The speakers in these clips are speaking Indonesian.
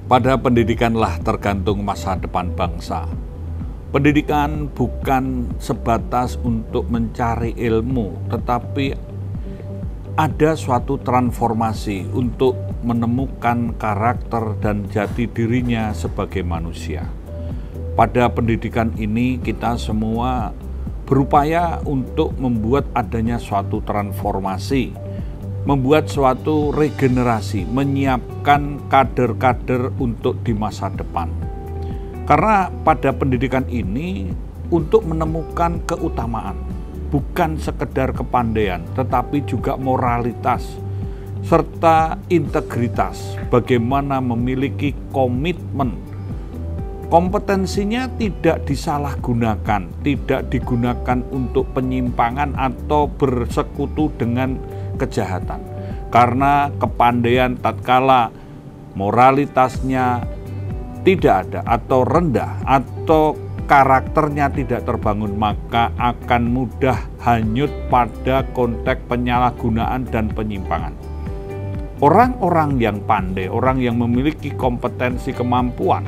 Pada pendidikanlah tergantung masa depan bangsa. Pendidikan bukan sebatas untuk mencari ilmu, tetapi ada suatu transformasi untuk menemukan karakter dan jati dirinya sebagai manusia. Pada pendidikan ini kita semua berupaya untuk membuat adanya suatu transformasi, membuat suatu regenerasi, menyiapkan kader-kader untuk di masa depan. Karena pada pendidikan ini untuk menemukan keutamaan, bukan sekedar kepandaian, tetapi juga moralitas, serta integritas, bagaimana memiliki komitmen. Kompetensinya tidak disalahgunakan, tidak digunakan untuk penyimpangan atau bersekutu dengan kejahatan. Karena kepandaian tatkala moralitasnya tidak ada atau rendah atau karakternya tidak terbangun, maka akan mudah hanyut pada konteks penyalahgunaan dan penyimpangan. Orang-orang yang pandai, orang yang memiliki kompetensi kemampuan,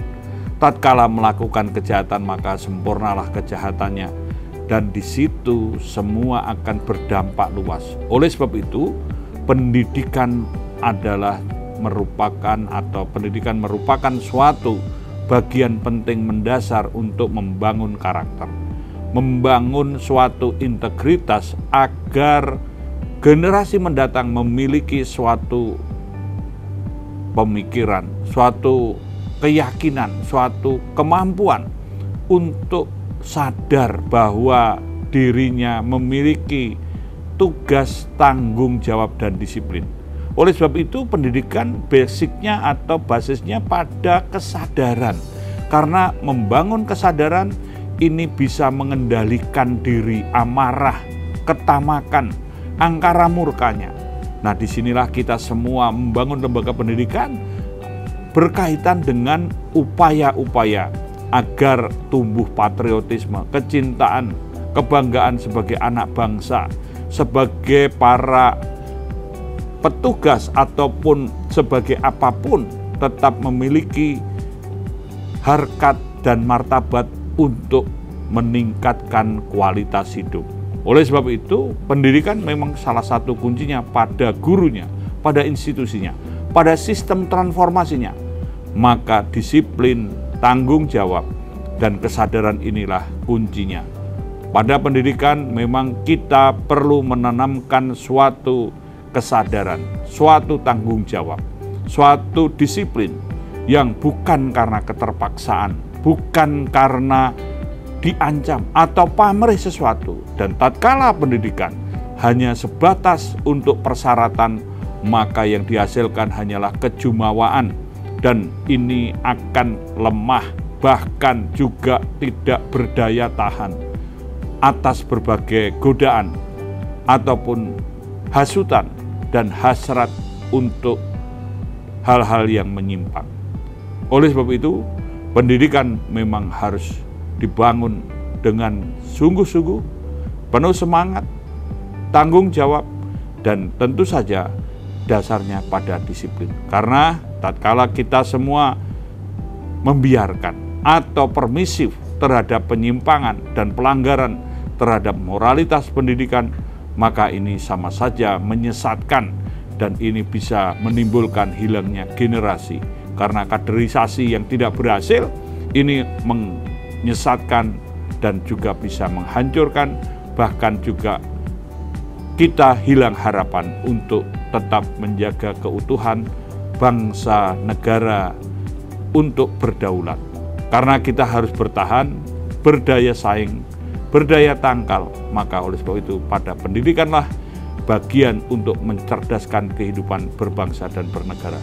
tatkala melakukan kejahatan maka sempurnalah kejahatannya, dan di situ semua akan berdampak luas. Oleh sebab itu, pendidikan merupakan suatu bagian penting mendasar untuk membangun karakter, membangun suatu integritas agar generasi mendatang memiliki suatu pemikiran, suatu keyakinan, suatu kemampuan untuk sadar bahwa dirinya memiliki tugas, tanggung jawab, dan disiplin. Oleh sebab itu pendidikan basicnya atau basisnya pada kesadaran. Karena membangun kesadaran ini bisa mengendalikan diri, amarah, ketamakan, angkara murkanya. Nah, disinilah kita semua membangun lembaga pendidikan berkaitan dengan upaya-upaya agar tumbuh patriotisme, kecintaan, kebanggaan sebagai anak bangsa, sebagai para petugas ataupun sebagai apapun tetap memiliki harkat dan martabat untuk meningkatkan kualitas hidup. Oleh sebab itu, pendidikan memang salah satu kuncinya pada gurunya, pada institusinya, pada sistem transformasinya. Maka disiplin, tanggung jawab, dan kesadaran inilah kuncinya. Pada pendidikan memang kita perlu menanamkan suatu kesadaran, suatu tanggung jawab, suatu disiplin yang bukan karena keterpaksaan, bukan karena diancam atau pamrih sesuatu. Dan tatkala pendidikan hanya sebatas untuk persyaratan, maka yang dihasilkan hanyalah kejumawaan, dan ini akan lemah, bahkan juga tidak berdaya tahan atas berbagai godaan ataupun hasutan dan hasrat untuk hal-hal yang menyimpang. Oleh sebab itu, pendidikan memang harus dibangun dengan sungguh-sungguh, penuh semangat, tanggung jawab, dan tentu saja dasarnya pada disiplin. Karena tatkala kita semua membiarkan atau permisif terhadap penyimpangan dan pelanggaran terhadap moralitas pendidikan, maka ini sama saja menyesatkan, dan ini bisa menimbulkan hilangnya generasi. Karena kaderisasi yang tidak berhasil ini menyesatkan dan juga bisa menghancurkan, bahkan juga kita hilang harapan untuk tetap menjaga keutuhan bangsa negara untuk berdaulat. Karena kita harus bertahan, berdaya saing, berdaya tangkal, maka oleh sebab itu pada pendidikanlah bagian untuk mencerdaskan kehidupan berbangsa dan bernegara.